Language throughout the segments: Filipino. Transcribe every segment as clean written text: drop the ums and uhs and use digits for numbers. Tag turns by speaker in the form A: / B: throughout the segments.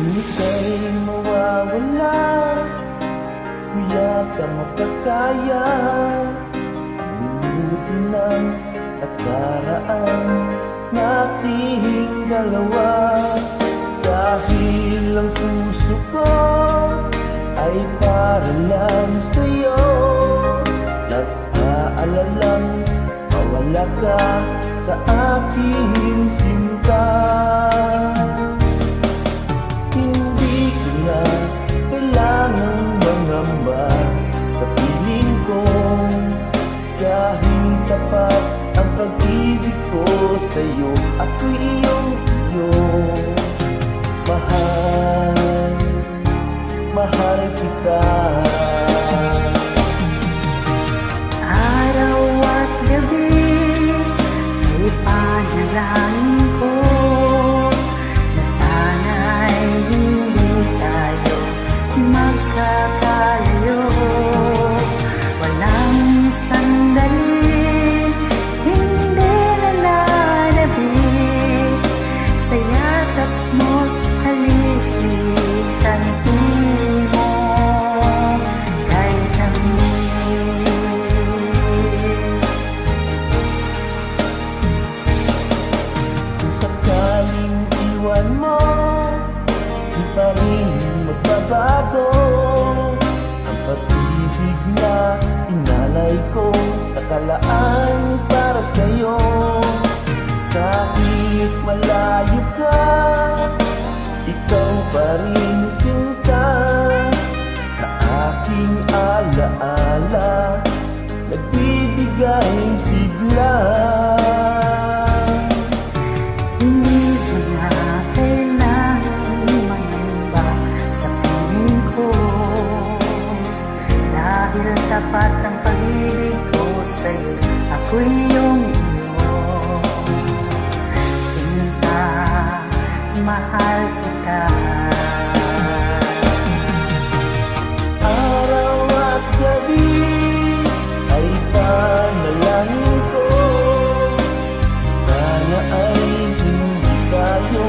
A: ika'y mawawala, kuya ka makakaya. Buti ng nakaraan nating dalawa. Dahil ang puso ko ay para lang sa'yo, nag-aalalang mawala ka sa aking sinta. Hindi ko na kailangang mangamba sa piling ko, dahil tapat ang pag-ibig ko sa'yo. Ako'y iyong mahal, mahal kita.
B: Araw at gabi ay panalangin ko na sana'y hindi tayo magkakalayo. Walang sandali, hindi nananabik sa yakap mo't halik sa ngiti mo kay tamis.
A: Sakaling iwan mo, di pa rin magbabago ang pag-ibig na inalay ko sa kalaan para sa'yo. Kahit malayo ka, ikaw pa rin sinta sa aking alaala, nagbibigay sigla.
B: Hindi ko na kailangan mangamba sa piling ko, dahil tapat ang pag-ibig ko sa'yo. Ako'y iyong sinta, mahal kita.
A: Araw at gabi ay panalangin ko, sana ay hindi tayo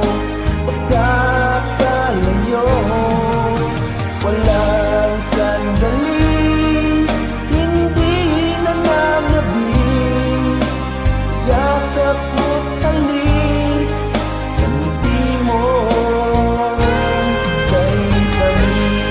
A: magkakalayo. Walang sandali, hindi nananabik, yakap mo't halik sa ngiti mo kay tamis.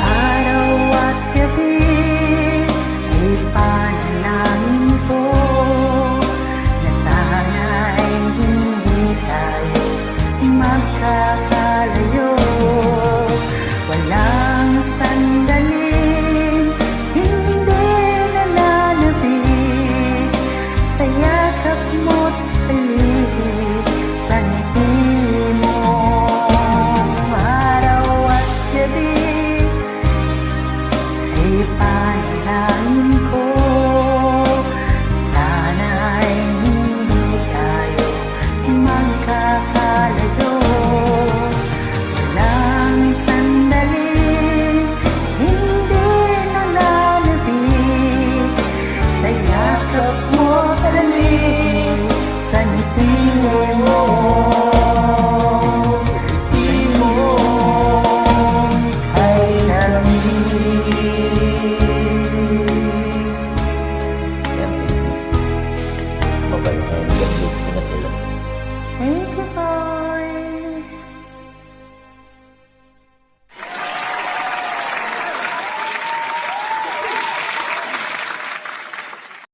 B: Araw at gabi ay panalangin ko na sana'y hindi tayo magkakalayo. Walang sandali, hindi nananabik sa yakap mo't halik sa ngiti mo. Araw at gabi ay